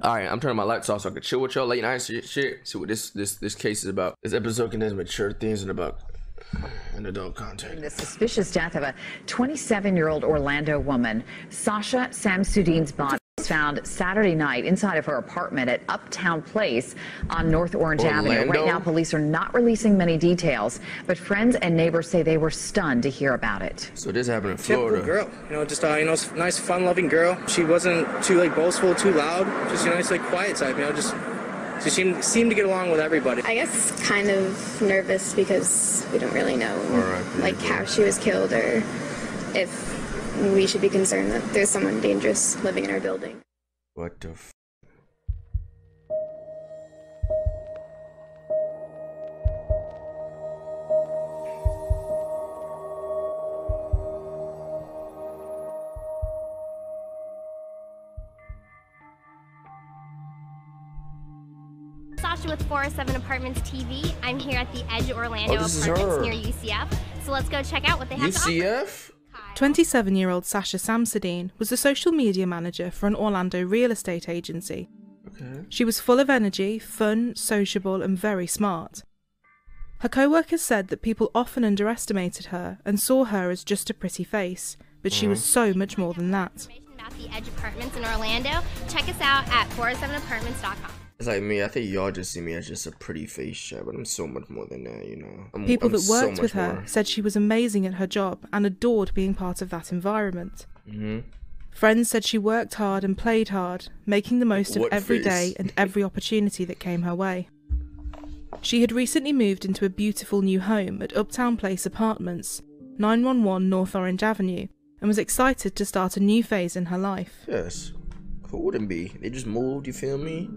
All right, I'm turning my lights off so I can chill with y'all late night shit. See what this case is about. This episode contains mature things and about an adult content. The suspicious death of a 27-year-old Orlando woman, Sasha Samsudean's body was found Saturday night inside of her apartment at Uptown Place on North Orange Avenue. Right now, police are not releasing many details, but friends and neighbors say they were stunned to hear about it. So this happened in Florida. Typical girl, just nice, fun-loving girl. She wasn't too boastful, too loud. Just nice, quiet type. She seemed to get along with everybody. I guess kind of nervous because we don't really know how she was killed or if we should be concerned that there's someone dangerous living in our building. What the f? Sasha with 407 Apartments TV. I'm here at the Edge Orlando Apartments near UCF. So let's go check out what they have to offer. UCF? 27-year-old Sasha Samsudean was the social media manager for an Orlando real estate agency. Okay. She was full of energy, fun, sociable, and very smart. Her co-workers said that people often underestimated her and saw her as just a pretty face, but she was so much more than that. About the Edge Apartments in Orlando, check us out at 407apartments.com. It's like me, I think y'all just see me as just a pretty face chat, but I'm so much more than that, People that worked with her said she was amazing at her job and adored being part of that environment. Friends said she worked hard and played hard, making the most of every day and every opportunity that came her way. She had recently moved into a beautiful new home at Uptown Place Apartments, 911 North Orange Avenue, and was excited to start a new phase in her life. Yes, who wouldn't be? They just moved, you feel me?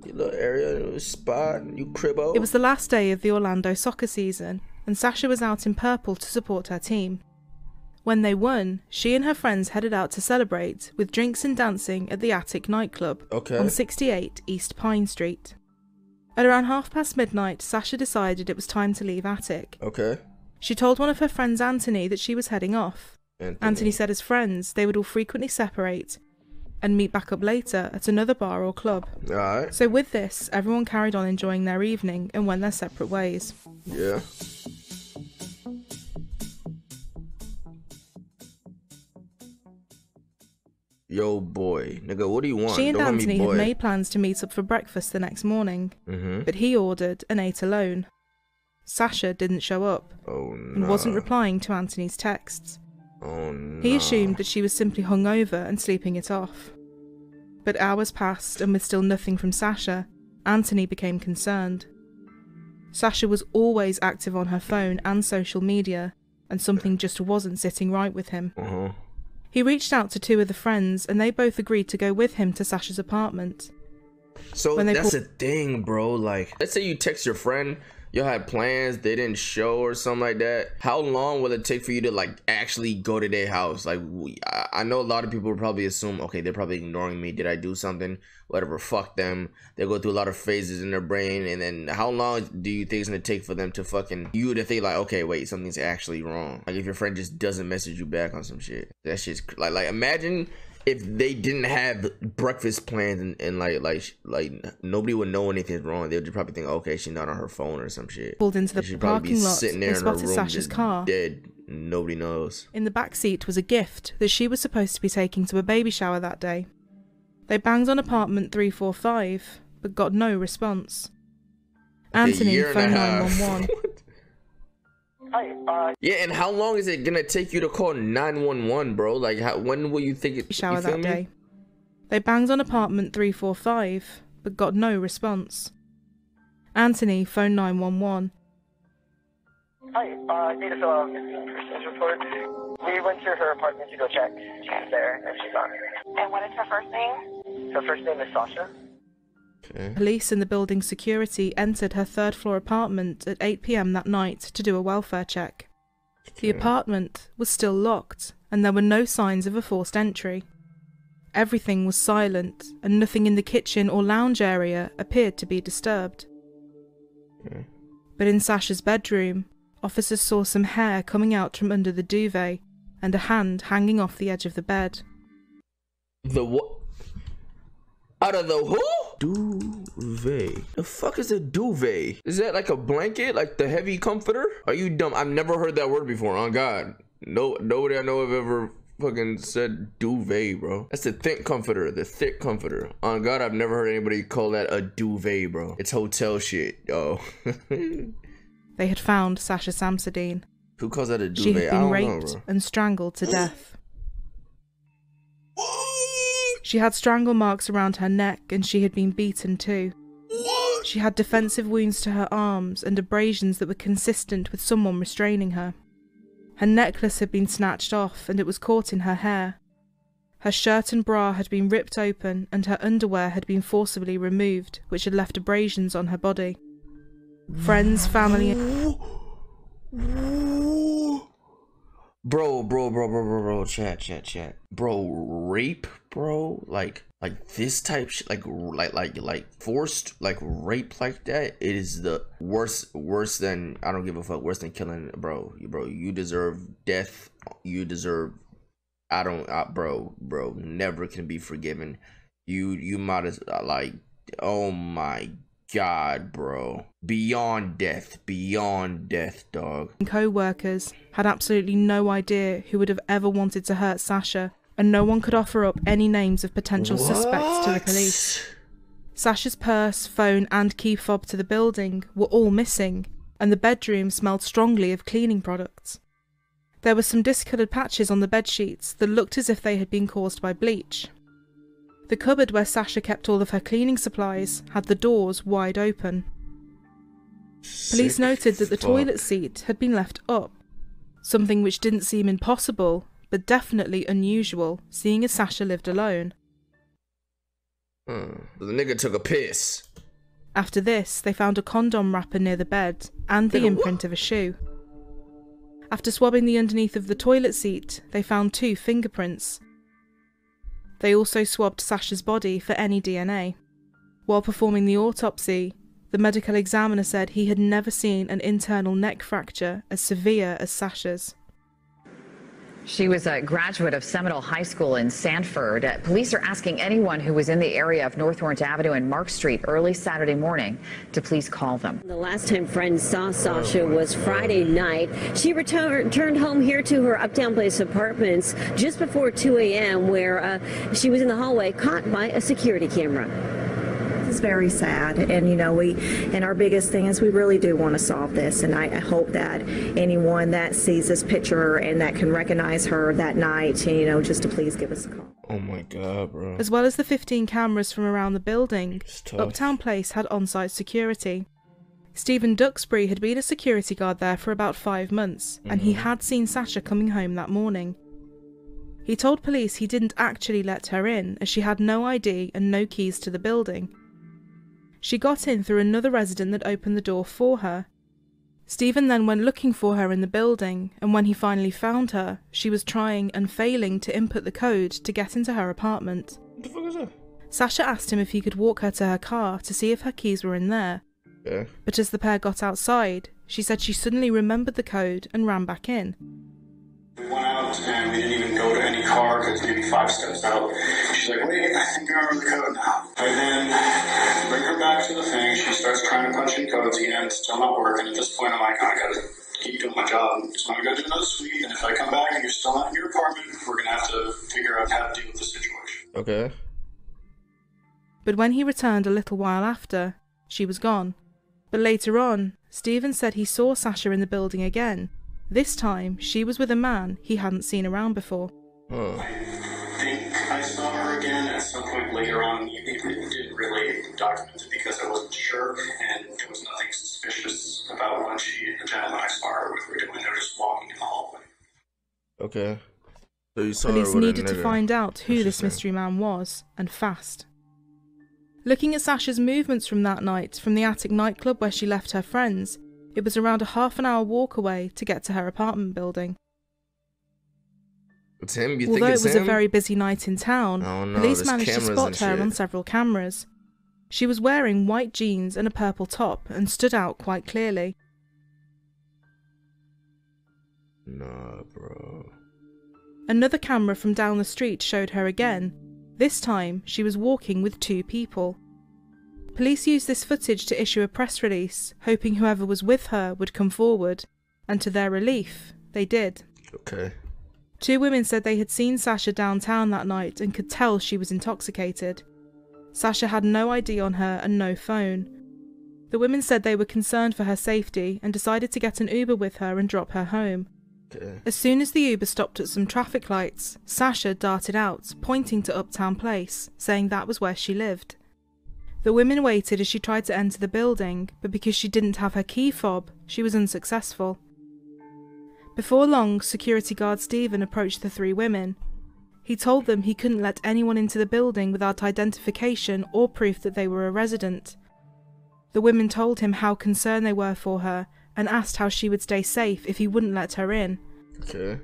Your little area, little spot, you cribbo. It was the last day of the Orlando soccer season, and Sasha was out in purple to support her team. When they won, she and her friends headed out to celebrate with drinks and dancing at the Attic nightclub on 68 East Pine Street. At around midnight, Sasha decided it was time to leave Attic. She told one of her friends, Anthony, that she was heading off. Anthony said as friends, they would all frequently separate and meet back up later at another bar or club. Alright. So with this, everyone carried on enjoying their evening and went their separate ways. Yeah. Yo, boy. Nigga, what do you want? She and Anthony had made plans to meet up for breakfast the next morning, but he ordered and ate alone. Sasha didn't show up and wasn't replying to Anthony's texts. He assumed that she was simply hungover and sleeping it off. But hours passed, and with still nothing from Sasha, Anthony became concerned. Sasha was always active on her phone and social media, and something just wasn't sitting right with him. He reached out to two of the friends, and they both agreed to go with him to Sasha's apartment. So that's the thing, bro. Like, let's say you text your friend, y'all had plans, they didn't show or something like that. How long will it take for you to actually go to their house? Like, I know a lot of people will probably assume, okay, they're probably ignoring me. Did I do something? Whatever, fuck them. They go through a lot of phases in their brain. And then how long do you think it's gonna take for them to you to think like, okay, wait, something's actually wrong? Like if your friend just doesn't message you back on some shit. That shit's like imagine if they didn't have breakfast plans and like nobody would know anything's wrong. They would just probably think, okay, she's not on her phone or some shit. Pulled into the parking lot, they spotted Sasha's car. Dead. Nobody knows. In the back seat was a gift that she was supposed to be taking to a baby shower that day. They banged on apartment 345, but got no response. Anthony phoned 911. Yeah, and how long is it gonna take you to call 911, bro? Like, when will you think it? Shower that day. They banged on apartment 345, but got no response. Anthony phoned 911. Hi, I need to fill out a missing persons report. We went to her apartment to go check. She's there, and she's on here. And what is her first name? Her first name is Sasha. Police and the building's security entered her third-floor apartment at 8 p.m. that night to do a welfare check. The apartment was still locked, and there were no signs of a forced entry. Everything was silent, and nothing in the kitchen or lounge area appeared to be disturbed. But in Sasha's bedroom, officers saw some hair coming out from under the duvet and a hand hanging off the edge of the bed. The what? Out of the who? Duvet. The fuck is a duvet? Is that like a blanket? Like the heavy comforter? Are you dumb? I've never heard that word before, on God. No, nobody I know have ever fucking said duvet, bro. That's the thick comforter, the thick comforter. On God, I've never heard anybody call that a duvet, bro. It's hotel shit, yo. They had found Sasha Samsudean. Who calls that a duvet? She had been raped and strangled to death. She had strangle marks around her neck and she had been beaten too. She had defensive wounds to her arms and abrasions that were consistent with someone restraining her. Her necklace had been snatched off and it was caught in her hair. Her shirt and bra had been ripped open and her underwear had been forcibly removed, which had left abrasions on her body. Friends, family... Bro, chat. Bro, rape, bro? Like this type shit, like forced, like rape like that, it is the worse than, I don't give a fuck, worse than killing, bro, you deserve death, you deserve, bro, never can be forgiven. You might as, like, oh my God, bro. Beyond death, dog. Co-workers had absolutely no idea who would have ever wanted to hurt Sasha, and no one could offer up any names of potential suspects to the police. Sasha's purse, phone and key fob to the building were all missing, and the bedroom smelled strongly of cleaning products. There were some discoloured patches on the bedsheets that looked as if they had been caused by bleach. The cupboard where Sasha kept all of her cleaning supplies had the doors wide open. Police noted that the toilet seat had been left up, something which didn't seem impossible, but definitely unusual, seeing as Sasha lived alone. The nigga took a piss. After this, they found a condom wrapper near the bed, and the imprint of a shoe. After swabbing the underneath of the toilet seat, they found 2 fingerprints. They also swabbed Sasha's body for any DNA. While performing the autopsy, the medical examiner said he had never seen an internal neck fracture as severe as Sasha's. She was a graduate of Seminole High School in Sanford. Police are asking anyone who was in the area of North Orange Avenue and Mark Street early Saturday morning to please call them. The last time friends saw Sasha was Friday night. She returned home here to her Uptown Place apartments just before 2 a.m. where she was in the hallway caught by a security camera. It's very sad, and you know, and our biggest thing is we really do want to solve this, and I hope that anyone that sees this picture and that can recognize her that night, you know, just to please give us a call. Oh my God, bro. As well as the 15 cameras from around the building, Uptown Place had on-site security. Stephen Duxbury had been a security guard there for about 5 months, and he had seen Sasha coming home that morning. He told police he didn't actually let her in, as she had no ID and no keys to the building. She got in through another resident that opened the door for her. Stephen then went looking for her in the building, and when he finally found her, she was trying and failing to input the code to get into her apartment. What the fuck is that? Sasha asked him if he could walk her to her car to see if her keys were in there. Yeah. But as the pair got outside, she said she suddenly remembered the code and ran back in. We went out and we didn't even go to any car because maybe 5 steps out. She's like, wait, I think I remember the code now. I then bring her back to the thing. She starts trying to punch in codes and it's still not working. At this point, I'm like, I gotta keep doing my job. So I'm gonna go do another sweep. And if I come back and you're still not in your apartment, we're gonna have to figure out how to deal with the situation. Okay. But when he returned a little while after, she was gone. But later on, Stephen said he saw Sasha in the building again. This time, she was with a man he hadn't seen around before. I think I saw her again at some point later on. It didn't really document it because I wasn't sure, and there was nothing suspicious about what the gentleman I saw her with were doing. They were just walking in the hallway. Okay. So you saw Police her with needed to find out who this mystery man was, and fast. Looking at Sasha's movements from that night, from the attic nightclub where she left her friends, it was around a half-an-hour walk away to get to her apartment building. It's him? You Although think it's it was him? a very busy night in town, police managed to spot her on several cameras. She was wearing white jeans and a purple top and stood out quite clearly. Nah, bro. Another camera from down the street showed her again, This time, she was walking with 2 people. Police used this footage to issue a press release, hoping whoever was with her would come forward, and to their relief, they did. Okay. 2 women said they had seen Sasha downtown that night and could tell she was intoxicated. Sasha had no ID on her and no phone. The women said they were concerned for her safety and decided to get an Uber with her and drop her home. Okay. As soon as the Uber stopped at some traffic lights, Sasha darted out, pointing to Uptown Place, saying that was where she lived. The women waited as she tried to enter the building, but because she didn't have her key fob, she was unsuccessful. Before long, security guard Stephen approached the 3 women. He told them he couldn't let anyone into the building without identification or proof that they were a resident. The women told him how concerned they were for her and asked how she would stay safe if he wouldn't let her in. Okay.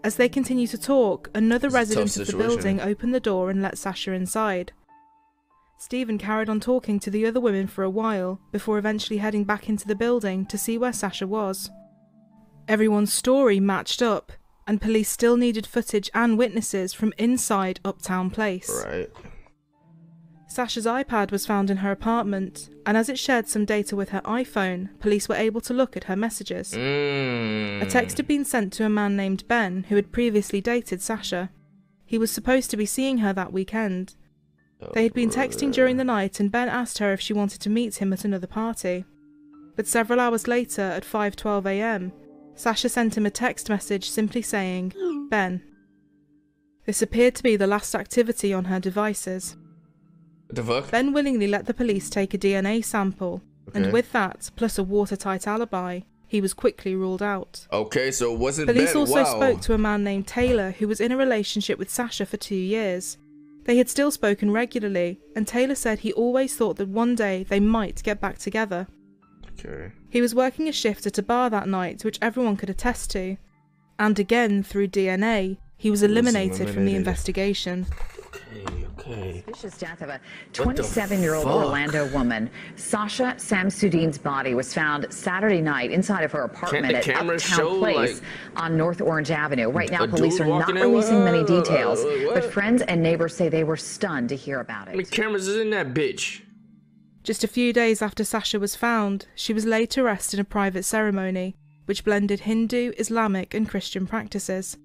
As they continued to talk, another resident of the building opened the door and let Sasha inside. Stephen carried on talking to the other women for a while, before eventually heading back into the building to see where Sasha was. Everyone's story matched up, and police still needed footage and witnesses from inside Uptown Place. Right. Sasha's iPad was found in her apartment, and as it shared some data with her iPhone, police were able to look at her messages. A text had been sent to a man named Ben, who had previously dated Sasha. He was supposed to be seeing her that weekend. They had been texting during the night, and Ben asked her if she wanted to meet him at another party. But several hours later, at 5:12 AM, Sasha sent him a text message simply saying, "Ben." This appeared to be the last activity on her devices. What the fuck? Ben willingly let the police take a DNA sample, and with that, plus a watertight alibi, he was quickly ruled out. Okay, so it wasn't Police Ben. also Wow. spoke to a man named Taylor who was in a relationship with Sasha for 2 years. They had still spoken regularly, and Taylor said he always thought that one day they might get back together. Okay. He was working a shift at a bar that night, which everyone could attest to. And again, through DNA, he was eliminated from the investigation. Okay. Suspicious death of a 27-year-old Orlando woman. Sasha Samsudean's body was found Saturday night inside of her apartment at Uptown Place on North Orange Avenue. Right now, police are not releasing many details, but friends and neighbors say they were stunned to hear about it. How many cameras is in that bitch? Just a few days after Sasha was found, she was laid to rest in a private ceremony, which blended Hindu, Islamic and Christian practices.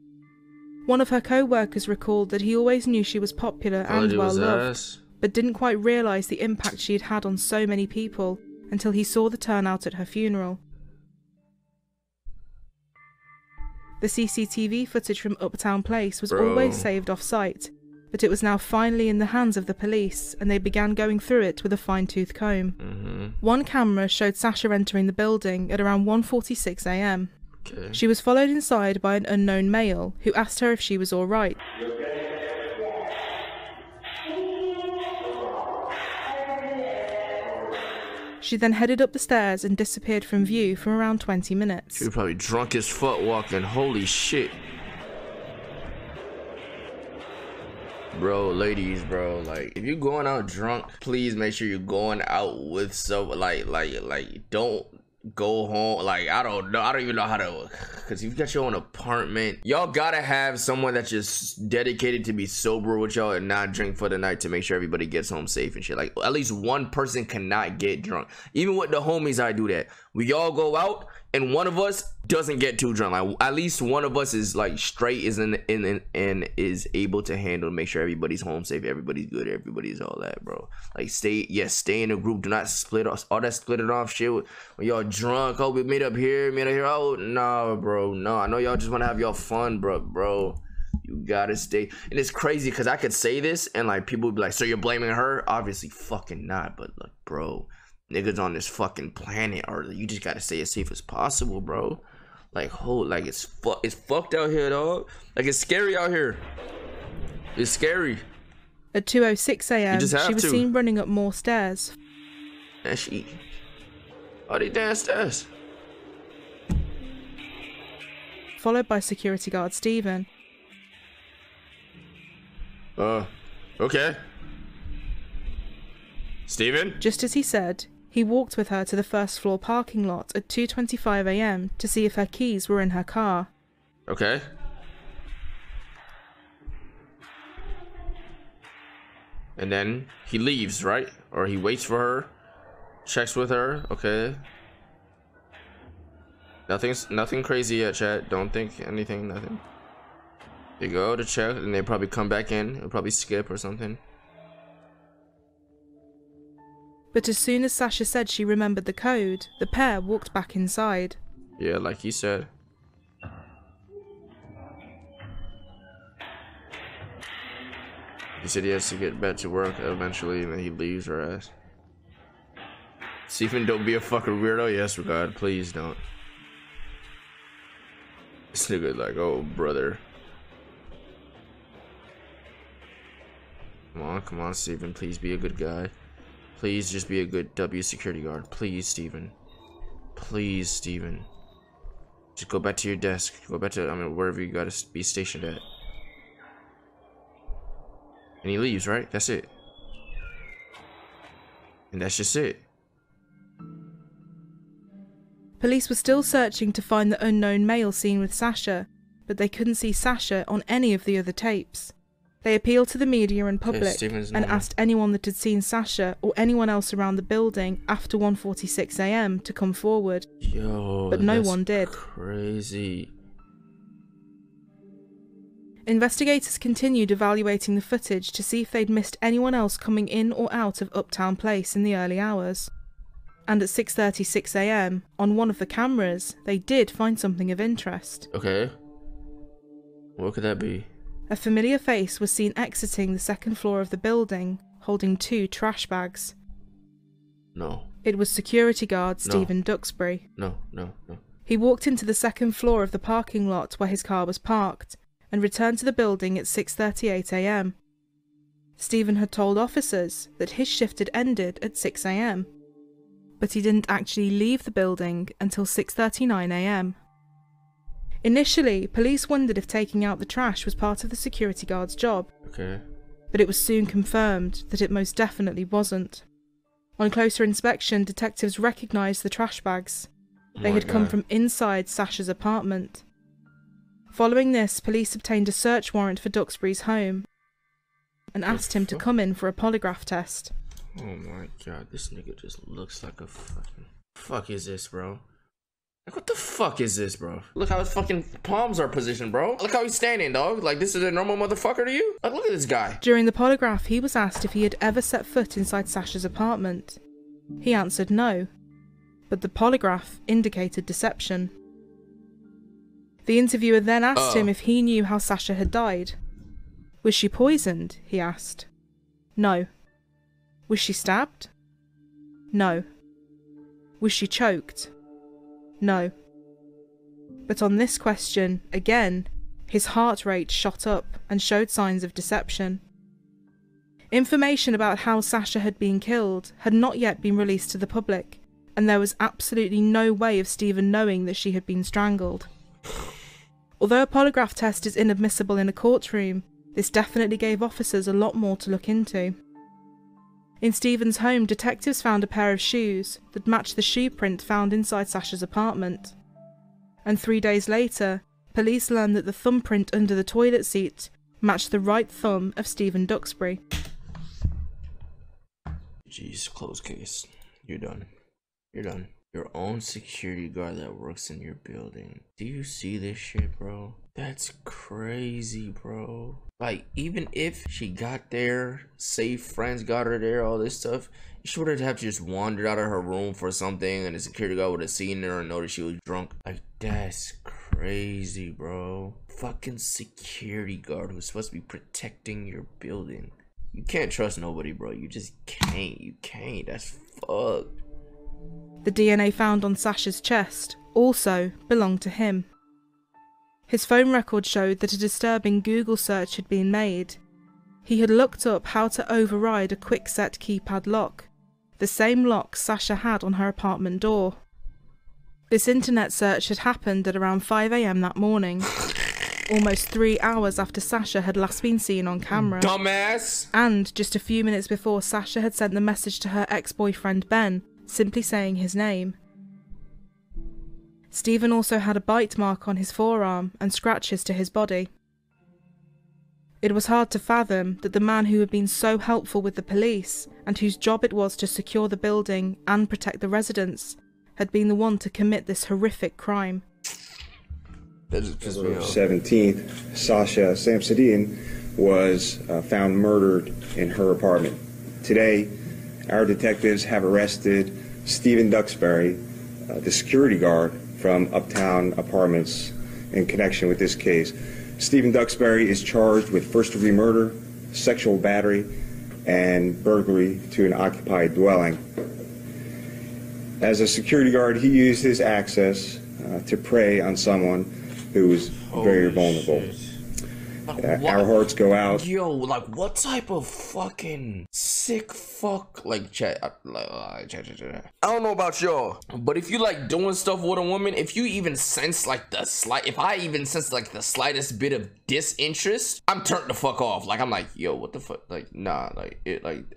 One of her co-workers recalled that he always knew she was popular and well-loved, but didn't quite realise the impact she had had on so many people until he saw the turnout at her funeral. The CCTV footage from Uptown Place was always saved off-site, but it was now finally in the hands of the police, and they began going through it with a fine-tooth comb. One camera showed Sasha entering the building at around 1:46 AM. Okay. She was followed inside by an unknown male who asked her if she was alright. She then headed up the stairs and disappeared from view for around 20 minutes. She was probably drunk as fuck walking. Holy shit. Bro, ladies, bro, like, if you're going out drunk, please make sure you're going out with someone, like, don't go home, like, I don't even know how to, because if you got your own apartment, y'all gotta have someone that's just dedicated to be sober with y'all and not drink for the night to make sure everybody gets home safe and shit. Like, at least one person cannot get drunk. Even with the homies, I do that. We all go out and one of us doesn't get too drunk. Like, at least one of us is like straight, is in and is able to handle, make sure everybody's home safe, everybody's good, everybody's all that, bro. Like, stay in a group. Do not split off all that splitting off shit when y'all drunk. Oh, we meet up here. Oh, nah, bro, no. I know y'all just want to have y'all fun, bro. You gotta stay. And it's crazy because I could say this and like people would be like, so you're blaming her? Obviously fucking not, but look, bro, niggas on this fucking planet, or you just gotta stay as safe as possible, bro. Like, it's fucked out here, dog. Like, it's scary out here. It's scary. At 2:06 AM, she was seen running up more stairs. And all these damn stairs. Followed by security guard Stephen. Okay. Stephen? Just as he said, he walked with her to the first floor parking lot at 2:25 AM to see if her keys were in her car. Okay. And then he leaves, right? Or he waits for her, checks with her. Okay. Nothing crazy yet, chat. Don't think anything, nothing. They go to check and they probably come back in. It'll probably skip or something. But as soon as Sasha said she remembered the code, the pair walked back inside. Yeah, like he said. He said he has to get back to work eventually, and then he leaves her ass. Stephen, don't be a fucking weirdo. Yes, God, please don't. This nigga like, oh, brother. Come on, Stephen. Please be a good guy. Please just be a good W security guard. Please, Stephen. Please, Stephen. Just go back to your desk. Go back to, wherever you gotta be stationed at. And he leaves, right? That's it. And that's just it. Police were still searching to find the unknown male seen with Sasha, but they couldn't see Sasha on any of the other tapes. They appealed to the media and public and asked anyone that had seen Sasha or anyone else around the building after 1:46 AM to come forward. Yo, but no one did. Crazy. Investigators continued evaluating the footage to see if they'd missed anyone else coming in or out of Uptown Place in the early hours. And at 6:36 AM, on one of the cameras, they did find something of interest. Okay. What could that be? A familiar face was seen exiting the second floor of the building, holding 2 trash bags. No. It was security guard Stephen Duxbury. No. He walked into the second floor of the parking lot where his car was parked, and returned to the building at 6:38 AM. Stephen had told officers that his shift had ended at 6 AM, but he didn't actually leave the building until 6:39 AM. Initially, police wondered if taking out the trash was part of the security guard's job. Okay. But it was soon confirmed that it most definitely wasn't. On closer inspection, detectives recognised the trash bags. They had come from inside Sasha's apartment. Following this, police obtained a search warrant for Duxbury's home and asked him to come in for a polygraph test. Oh my god, this nigga just looks like a fucking... Fuck is this, bro? Like, what the fuck is this, bro? Look how his fucking palms are positioned, bro. Look how he's standing, dog. Like, this is a normal motherfucker to you? Like, look at this guy. During the polygraph, he was asked if he had ever set foot inside Sasha's apartment. He answered no, but the polygraph indicated deception. The interviewer then asked him if he knew how Sasha had died. Was she poisoned? He asked. No. Was she stabbed? No. Was she choked? No. But on this question, again, his heart rate shot up and showed signs of deception. Information about how Sasha had been killed had not yet been released to the public, and there was absolutely no way of Stephen knowing that she had been strangled. Although a polygraph test is inadmissible in a courtroom, this definitely gave officers a lot more to look into. In Stephen's home, detectives found a pair of shoes that matched the shoe print found inside Sasha's apartment. And 3 days later, police learned that the thumbprint under the toilet seat matched the right thumb of Stephen Duxbury. Jeez, close case. You're done. You're done. Your own security guard that works in your building. Do you see this shit, bro? That's crazy, bro. Like, even if she got there, safe friends got her there, all this stuff, she would have just wandered out of her room for something and the security guard would have seen her and noticed she was drunk. Like, that's crazy, bro. Fucking security guard who's supposed to be protecting your building. You can't trust nobody, bro. You just can't. You can't. That's fucked. The DNA found on Sasha's chest also belonged to him. His phone record showed that a disturbing Google search had been made. He had looked up how to override a quick-set keypad lock, the same lock Sasha had on her apartment door. This internet search had happened at around 5 AM that morning, almost 3 hours after Sasha had last been seen on camera. Dumbass! And just a few minutes before Sasha had sent the message to her ex-boyfriend Ben, simply saying his name. Stephen also had a bite mark on his forearm and scratches to his body. It was hard to fathom that the man who had been so helpful with the police and whose job it was to secure the building and protect the residents had been the one to commit this horrific crime. February 17th, Sasha Samsudean was found murdered in her apartment. Today, our detectives have arrested Stephen Duxbury, the security guard from Uptown Apartments, in connection with this case. Stephen Duxbury is charged with first-degree murder, sexual battery, and burglary to an occupied dwelling. As a security guard, he used his access to prey on someone who was very vulnerable. Our hearts go out. Yo, like, what type of fucking sick fuck? Like, chat. I don't know about y'all, but if you like doing stuff with a woman, if you even sense like if I even sense like the slightest bit of disinterest, I'm turned the fuck off. Like, I'm like, yo, what the fuck? Like, nah,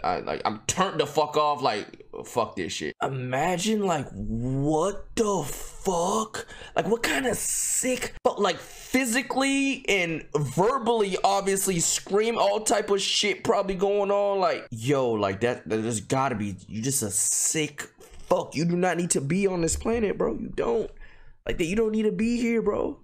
I'm turned the fuck off. Like, fuck this shit. Imagine, like, what the fuck? Like, what kind of sick, but like physically and verbally, obviously scream all type of shit probably going on. Like, yo, like there's gotta be, you just a sick fuck. You do not need to be on this planet, bro. You don't. Like, that, you don't need to be here, bro.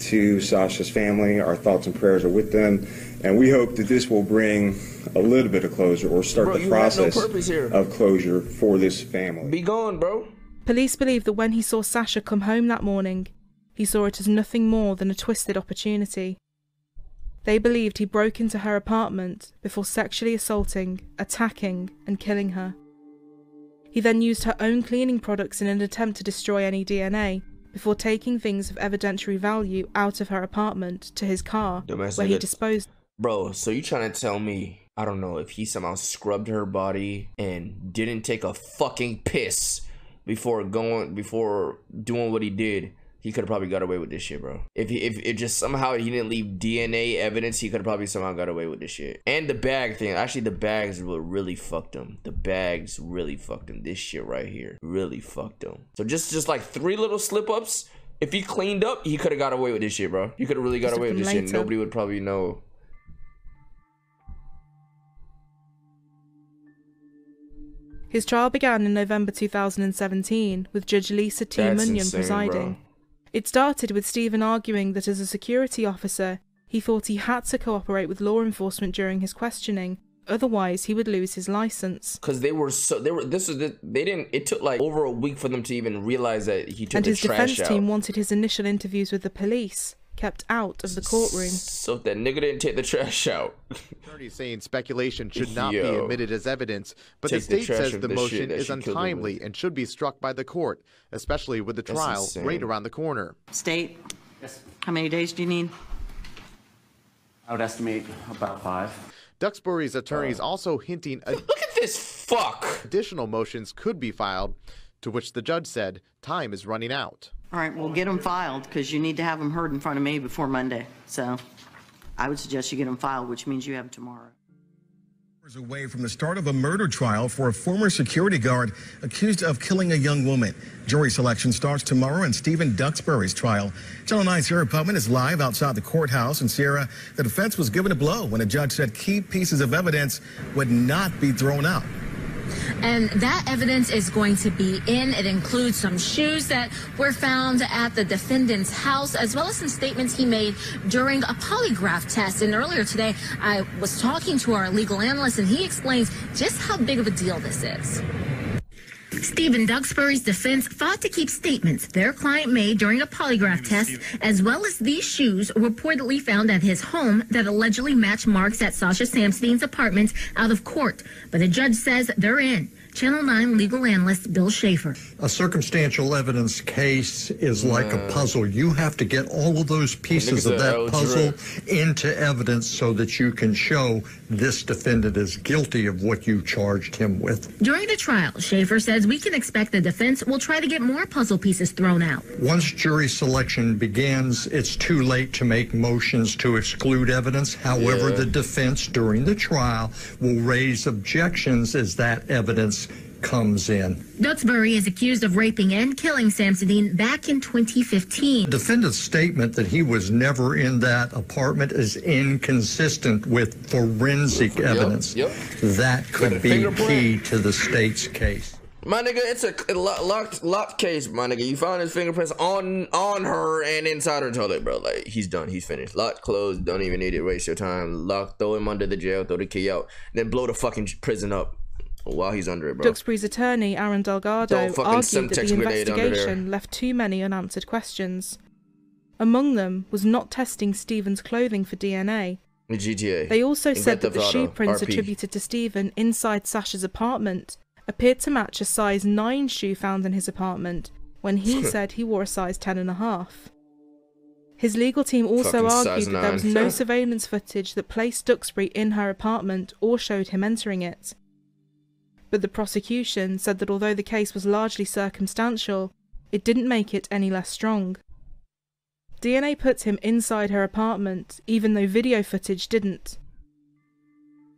To Sasha's family, our thoughts and prayers are with them, and we hope that this will bring a little bit of closure, or start the process of closure for this family. Be gone, bro. Police believe that when he saw Sasha come home that morning, he saw it as nothing more than a twisted opportunity. They believed he broke into her apartment before sexually assaulting, attacking, and killing her. He then used her own cleaning products in an attempt to destroy any DNA, before taking things of evidentiary value out of her apartment to his car, where he disposed. Bro, so you trying to tell me, I don't know, if he somehow scrubbed her body and didn't take a fucking piss before doing what he did, he could have probably got away with this shit, bro. If it just somehow he didn't leave DNA evidence, he could have probably somehow got away with this shit. And the bag thing, actually the bags really fucked him. The bags really fucked him. This shit right here really fucked him. So just like 3 little slip ups, if he cleaned up, he could have got away with this shit, bro. He could have really got away with this shit. Nobody would probably know. His trial began in November 2017 with Judge Lisa T. Munyon presiding. Bro. It started with Stephen arguing that as a security officer, he thought he had to cooperate with law enforcement during his questioning, otherwise he would lose his license. Because it took like over a week for them to even realize that he took the trash out. And his defense team wanted his initial interviews with the police kept out of the courtroom. So that nigga didn't take the trash out. Attorneys saying speculation should not be admitted as evidence, but the state says the motion is untimely and should be struck by the court, especially with the trial right around the corner. State, yes. How many days do you need? I would estimate about 5. Duxbury's attorneys also hinting look at this fuck. Additional motions could be filed, to which the judge said time is running out. All right, we'll get them filed because you need to have them heard in front of me before Monday. So I would suggest you get them filed, which means you have them tomorrow. Away from the start of a murder trial for a former security guard accused of killing a young woman. Jury selection starts tomorrow in Stephen Duxbury's trial. Channel 9's Sierra Pubman is live outside the courthouse. And Sierra, the defense was given a blow when a judge said key pieces of evidence would not be thrown out. And that evidence is going to be in. It includes some shoes that were found at the defendant's house, as well as some statements he made during a polygraph test. And earlier today, I was talking to our legal analyst, and he explains just how big of a deal this is. Stephen Duxbury's defense fought to keep statements their client made during a polygraph test, as well as these shoes reportedly found at his home that allegedly match marks at Sasha Samsudean's apartment, out of court. But the judge says they're in. Channel 9 legal analyst Bill Schaefer. A circumstantial evidence case is like a puzzle. You have to get all of those pieces of that puzzle into evidence so that you can show this defendant is guilty of what you charged him with. During the trial, Schaefer says we can expect the defense will try to get more puzzle pieces thrown out. Once jury selection begins, it's too late to make motions to exclude evidence. However, the defense during the trial will raise objections as that evidence comes in. Duxbury is accused of raping and killing Samsudean back in 2015. The defendant's statement that he was never in that apartment is inconsistent with forensic evidence. That could be key to the state's case. My nigga, it's a locked case, my nigga. You found his fingerprints on her and inside her toilet, bro. Like, he's done. He's finished. Locked, closed. Don't even need to waste your time. Lock, throw him under the jail, throw the key out, then blow the fucking prison up while he's under it, bro. Duxbury's attorney, Aaron Delgado, argued that the investigation left too many unanswered questions. Among them was not testing Stephen's clothing for DNA. The GTA. They also said that the shoe prints attributed to Stephen inside Sasha's apartment appeared to match a size 9 shoe found in his apartment, when he said he wore a size 10.5. His legal team also argued that there was no surveillance footage that placed Duxbury in her apartment or showed him entering it. But the prosecution said that although the case was largely circumstantial, it didn't make it any less strong. DNA puts him inside her apartment, even though video footage didn't.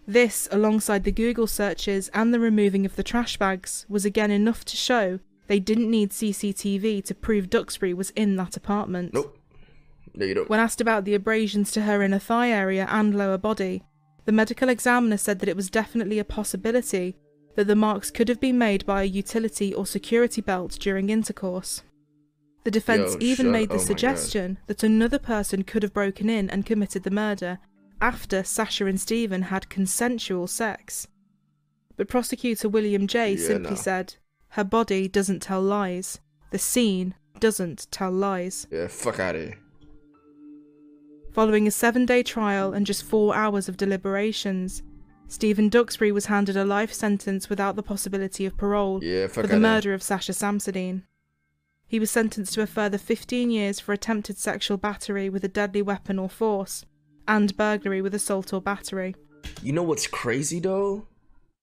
This, alongside the Google searches and the removing of the trash bags, was again enough to show they didn't need CCTV to prove Duxbury was in that apartment. Nope. No, you don't. When asked about the abrasions to her inner thigh area and lower body, the medical examiner said that it was definitely a possibility that the marks could have been made by a utility or security belt during intercourse. The defence even made the suggestion that another person could have broken in and committed the murder after Sasha and Stephen had consensual sex. But prosecutor William J. simply said, her body doesn't tell lies. The scene doesn't tell lies. Yeah, fuck out of here. Following a 7-day trial and just 4 hours of deliberations, Stephen Duxbury was handed a life sentence without the possibility of parole for the murder of Sasha Samsudean. He was sentenced to a further 15 years for attempted sexual battery with a deadly weapon or force, and burglary with assault or battery. You know what's crazy though?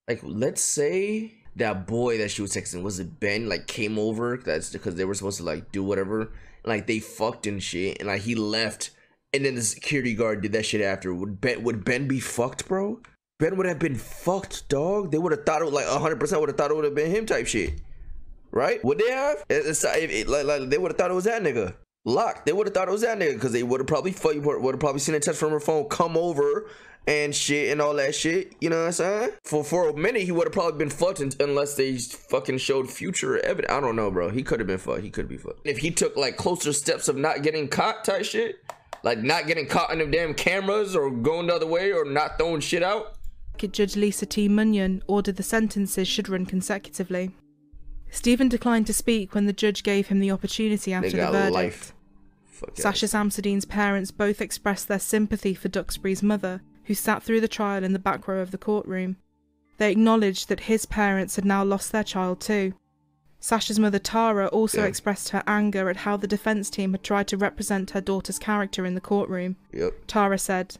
Like, let's say that boy that she was texting, was it Ben, like came over, that's because they were supposed to like do whatever, and, like they fucked and shit, and like he left, and then the security guard did that shit after. Would Ben be fucked, bro? Ben would have been fucked, dog. They would have thought it, like 100% would have thought it would have been him type shit, right? Would they have? Like they would have thought it was that nigga. Locked. They would have thought it was that nigga because they would have probably seen a text from her phone come over and shit and all that shit. You know what I'm saying? For a minute, he would have probably been fucked unless they fucking showed future evidence. I don't know, bro. He could have been fucked. He could be fucked. If he took like closer steps of not getting caught type shit, like not getting caught in them damn cameras or going the other way or not throwing shit out. Judge Lisa T. Munyon ordered the sentences should run consecutively. Stephen declined to speak when the judge gave him the opportunity after the verdict. Sasha Samsudean's parents both expressed their sympathy for Duxbury's mother, who sat through the trial in the back row of the courtroom. They acknowledged that his parents had now lost their child too. Sasha's mother Tara also expressed her anger at how the defence team had tried to represent her daughter's character in the courtroom. Tara said,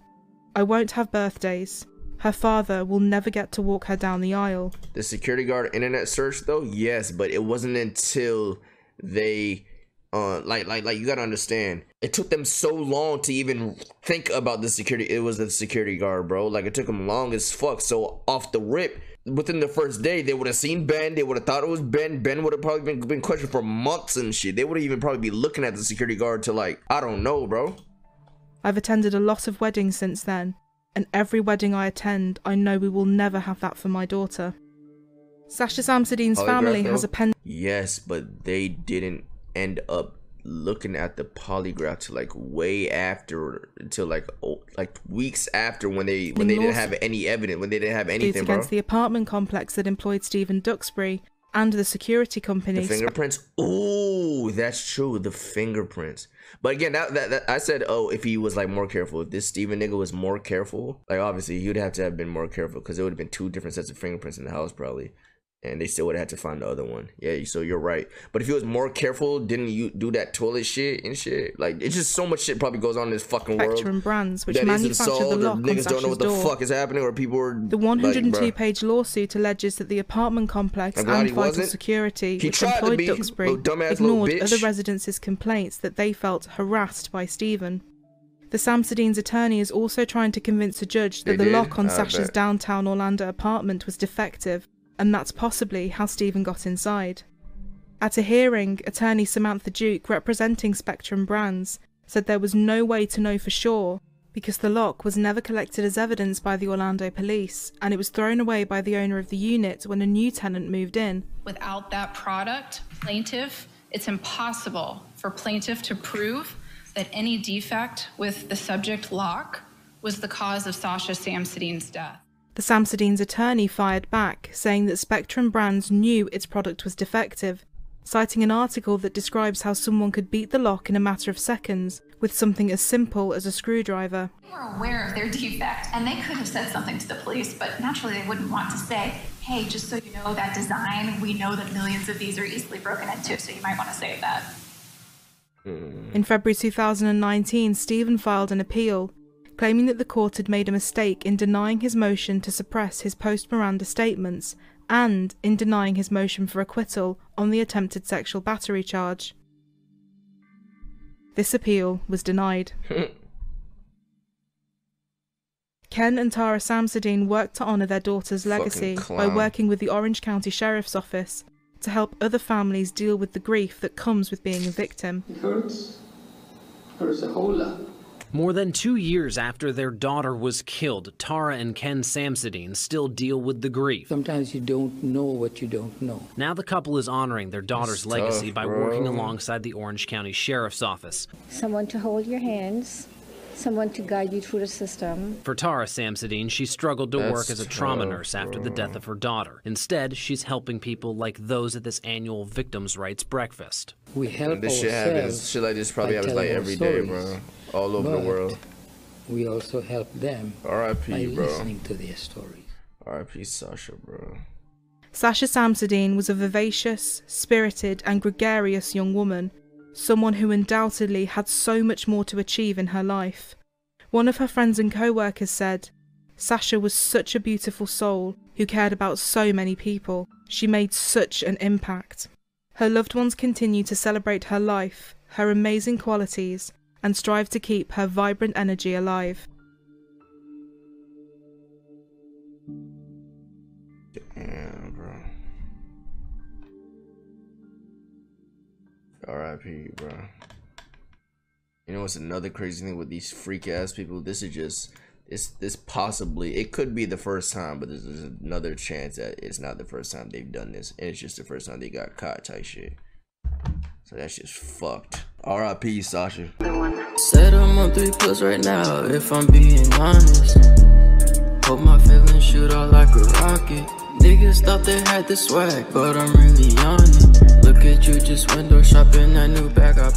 "I won't have birthdays. Her father will never get to walk her down the aisle." The security guard internet search though, yes, but it wasn't until they like you gotta understand, it took them so long to even think about the security. It was the security guard, bro. Like it took them long as fuck. So off the rip, within the first day, they would have seen Ben. They would have thought it was Ben. Ben would have probably been questioned for months and shit. They would have even probably be looking at the security guard to like, I don't know, bro. I've attended a lot of weddings since then, and every wedding I attend, I know we will never have that for my daughter. Sasha Samsudean's family has a pen. Yes, but they didn't end up looking at the polygraph till like way after, until like weeks after, when they didn't have any evidence, when they didn't have anything, bro. Against the apartment complex that employed Stephen Duxbury and the security company. The fingerprints. Oh, that's true. The fingerprints. But again, that I said, oh, if he was like more careful, if this Stephen nigga was more careful, like obviously he would have to have been more careful, because there would have been 2 different sets of fingerprints in the house probably, and they still would have had to find the other one. Yeah, so you're right. But if he was more careful, didn't you do that toilet shit and shit? Like, it's just so much shit probably goes on in this fucking world. Spectre and Brands, which manufactured the lock on Sasha's door. Niggas don't know what the fuck is happening, or people are. The 102-page lawsuit alleges that the apartment complex and Vital Security, which employed Duxbury, ignored other residents' complaints that they felt harassed by Stephen. The Samsudean's attorney is also trying to convince a judge that the lock on Sasha's downtown Orlando apartment was defective, and that's possibly how Stephen got inside. At a hearing, attorney Samantha Duke, representing Spectrum Brands, said there was no way to know for sure because the lock was never collected as evidence by the Orlando police, and it was thrown away by the owner of the unit when a new tenant moved in. Without that product, it's impossible for plaintiff to prove that any defect with the subject lock was the cause of Sasha Samsudean's death. The Samsudeans' attorney fired back, saying that Spectrum Brands knew its product was defective, citing an article that describes how someone could beat the lock in a matter of seconds with something as simple as a screwdriver. They were aware of their defect, and they could have said something to the police, but naturally they wouldn't want to say, hey, just so you know, that design, we know that millions of these are easily broken into, so you might want to save that. In February 2019, Stephen filed an appeal, claiming that the court had made a mistake in denying his motion to suppress his post-Miranda statements and in denying his motion for acquittal on the attempted sexual battery charge. This appeal was denied. Ken and Tara Samsudean worked to honour their daughter's legacy by working with the Orange County Sheriff's Office to help other families deal with the grief that comes with being a victim. It hurts. It hurts a whole lot. More than 2 years after their daughter was killed, Tara and Ken Samsudean still deal with the grief. Sometimes you don't know what you don't know. Now the couple is honoring their daughter's legacy by working alongside the Orange County Sheriff's Office. Someone to hold your hands, someone to guide you through the system. For Tara Samsudean, she struggled to work as a trauma nurse after the death of her daughter. Instead, she's helping people like those at this annual Victims' Rights Breakfast. We help this shit happens. Shit like this probably happens like every day, bro. All over the world. We also help them R.I.P., by bro. listening to their stories. R.I.P. Sasha, bro. Sasha Samsudean was a vivacious, spirited and gregarious young woman, someone who undoubtedly had so much more to achieve in her life. One of her friends and co-workers said, Sasha was such a beautiful soul who cared about so many people. She made such an impact. Her loved ones continue to celebrate her life, her amazing qualities, and strive to keep her vibrant energy alive. Damn, bro. R.I.P., bro. You know what's another crazy thing with these freak ass people? This is just, this possibly, it could be the first time, but there's another chance that it's not the first time they've done this, and it's just the first time they got caught type shit. So that's just fucked. R.I.P. Sasha. Said I'm on 3+ right now, if I'm being honest. Hope my feelings shoot out like a rocket. Niggas thought they had the swag, but I'm really on it. Look at you just window shopping that new bag I